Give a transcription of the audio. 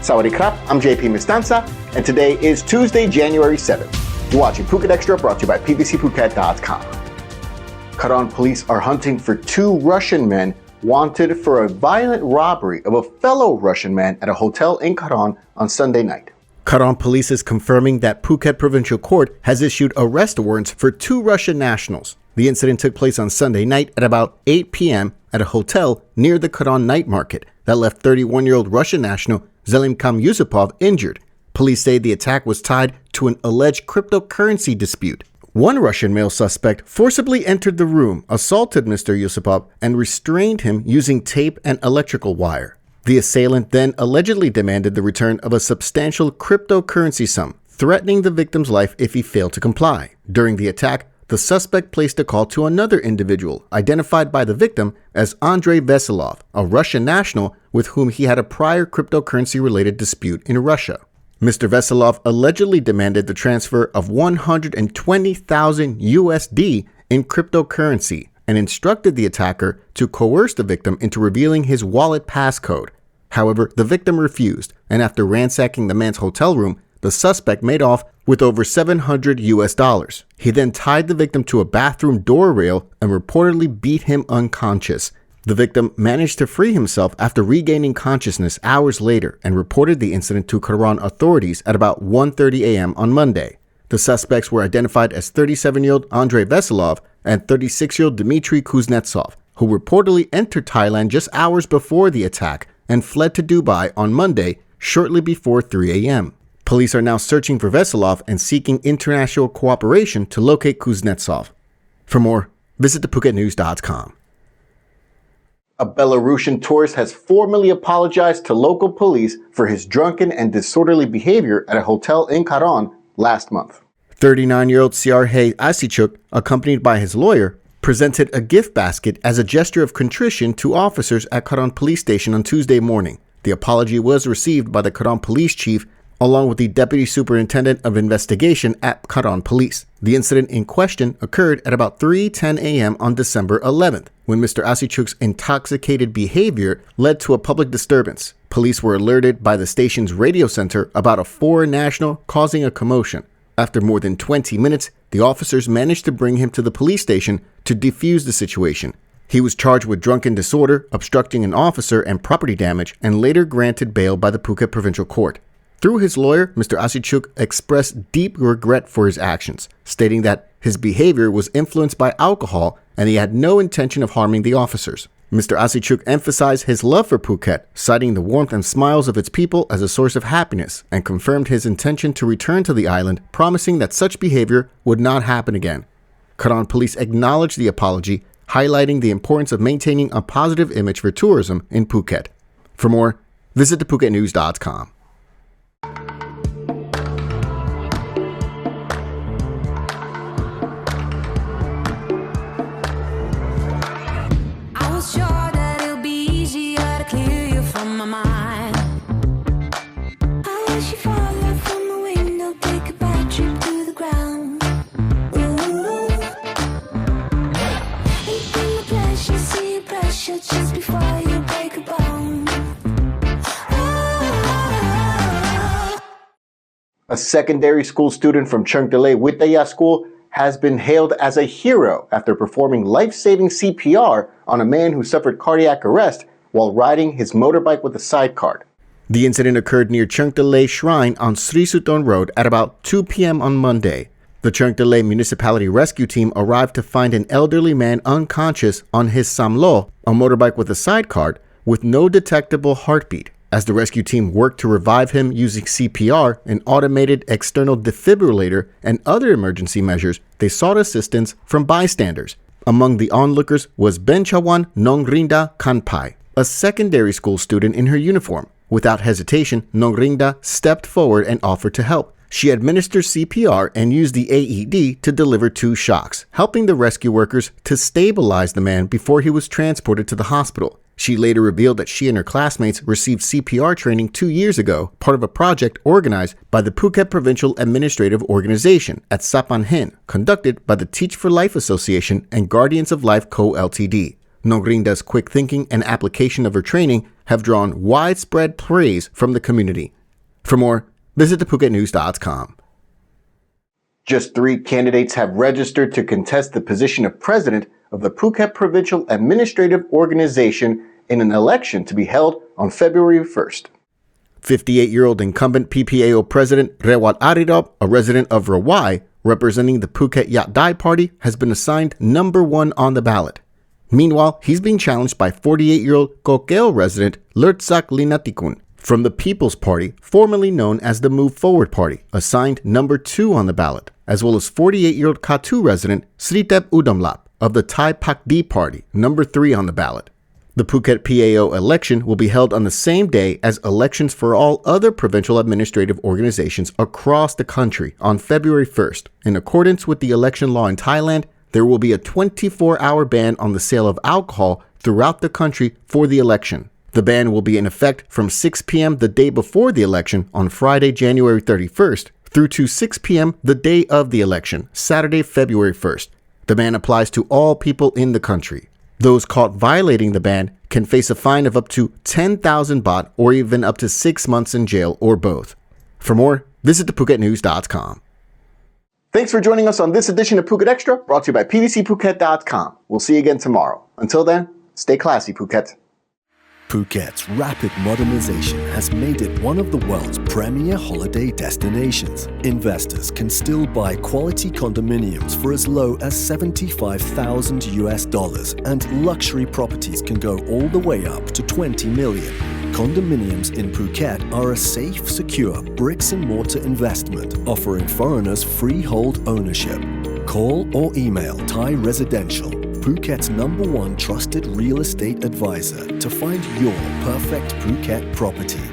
Sawadee krap, I'm JP Mestanza, and today is Tuesday, January 7th. You're watching Phuket Xtra, brought to you by ppcphuket.com. Karon Police are hunting for two Russian men wanted for a violent robbery of a fellow Russian man at a hotel in Karon on Sunday night. Karon Police is confirming that Phuket Provincial Court has issued arrest warrants for two Russian nationals. The incident took place on Sunday night at about 8 p.m. at a hotel near the Karon night market that left 31-year-old Russian national Zelimkam Yusupov injured. Police say the attack was tied to an alleged cryptocurrency dispute. One Russian male suspect forcibly entered the room, assaulted Mr. Yusupov, and restrained him using tape and electrical wire. The assailant then allegedly demanded the return of a substantial cryptocurrency sum, threatening the victim's life if he failed to comply. During the attack, the suspect placed a call to another individual, identified by the victim as Andrei Veselov, a Russian national with whom he had a prior cryptocurrency-related dispute in Russia. Mr. Veselov allegedly demanded the transfer of 120,000 USD in cryptocurrency and instructed the attacker to coerce the victim into revealing his wallet passcode. However, the victim refused, and after ransacking the man's hotel room, the suspect made off with over $700. He then tied the victim to a bathroom door rail and reportedly beat him unconscious. The victim managed to free himself after regaining consciousness hours later and reported the incident to Karon authorities at about 1:30 a.m. on Monday. The suspects were identified as 37-year-old Andrei Veselov and 36-year-old Dmitry Kuznetsov, who reportedly entered Thailand just hours before the attack and fled to Dubai on Monday shortly before 3 a.m. Police are now searching for Veselov and seeking international cooperation to locate Kuznetsov. For more, visit thephuket.news.com. A Belarusian tourist has formally apologized to local police for his drunken and disorderly behavior at a hotel in Karon last month. 39-year-old Serhei Asichuk, accompanied by his lawyer, presented a gift basket as a gesture of contrition to officers at Karon Police Station on Tuesday morning. The apology was received by the Karon Police Chief along with the Deputy Superintendent of Investigation at Karon Police. The incident in question occurred at about 3:10 a.m. on December 11th, when Mr. Asichuk's intoxicated behavior led to a public disturbance. Police were alerted by the station's radio center about a foreign national causing a commotion. After more than 20 minutes, the officers managed to bring him to the police station to defuse the situation. He was charged with drunken disorder, obstructing an officer, and property damage, and later granted bail by the Phuket Provincial Court. Through his lawyer, Mr. Asichuk expressed deep regret for his actions, stating that his behavior was influenced by alcohol and he had no intention of harming the officers. Mr. Asichuk emphasized his love for Phuket, citing the warmth and smiles of its people as a source of happiness, and confirmed his intention to return to the island, promising that such behavior would not happen again. Karon Police acknowledged the apology, highlighting the importance of maintaining a positive image for tourism in Phuket. For more, visit thephuket.news.com. A secondary school student from Chungtalay Wittaya School has been hailed as a hero after performing lifesaving CPR on a man who suffered cardiac arrest while riding his motorbike with a sidecar. The incident occurred near Chungtalay Shrine on Sri Suton Road at about 2 p.m. on Monday. The Chungtalay Municipality Rescue Team arrived to find an elderly man unconscious on his samlo, a motorbike with a sidecar, with no detectable heartbeat. As the rescue team worked to revive him using CPR, an automated external defibrillator, and other emergency measures, they sought assistance from bystanders. Among the onlookers was Benchawan Nongrinda Kanpai, a secondary school student in her uniform. Without hesitation, Nongrinda stepped forward and offered to help. She administered CPR and used the AED to deliver 2 shocks, helping the rescue workers to stabilize the man before he was transported to the hospital. She later revealed that she and her classmates received CPR training 2 years ago, part of a project organized by the Phuket Provincial Administrative Organization at Sapanhen, conducted by the Teach for Life Association and Guardians of Life Co. Ltd. Nongrinda's quick thinking and application of her training have drawn widespread praise from the community. For more, visit thephuket.news.com. Just 3 candidates have registered to contest the position of president of the Phuket Provincial Administrative Organization in an election to be held on February 1st. 58-year-old incumbent PPAO President Rewat Arirop, a resident of Rawai, representing the Phuket Yat Party, has been assigned number 1 on the ballot. Meanwhile, he's being challenged by 48-year-old Kokeo resident Lertsak Linatikun from the People's Party, formerly known as the Move Forward Party, assigned number 2 on the ballot, as well as 48-year-old Katu resident Sritep Udamlap of the Thai Pakdi Party, number 3 on the ballot. The Phuket PAO election will be held on the same day as elections for all other provincial administrative organizations across the country on February 1st. In accordance with the election law in Thailand, there will be a 24-hour ban on the sale of alcohol throughout the country for the election. The ban will be in effect from 6 p.m. the day before the election on Friday, January 31st, through to 6 p.m. the day of the election, Saturday, February 1st. The ban applies to all people in the country. Those caught violating the ban can face a fine of up to 10,000 baht or even up to 6 months in jail or both. For more, visit thephuket.news.com. Thanks for joining us on this edition of Phuket Xtra, brought to you by pvcphuket.com. We'll see you again tomorrow. Until then, stay classy, Phuket. Phuket's rapid modernization has made it one of the world's premier holiday destinations. Investors can still buy quality condominiums for as low as $75,000 and luxury properties can go all the way up to 20 million. Condominiums in Phuket are a safe, secure bricks-and-mortar investment offering foreigners freehold ownership. Call or email Thai Residential, Phuket's #1 trusted real estate advisor, to find your perfect Phuket property.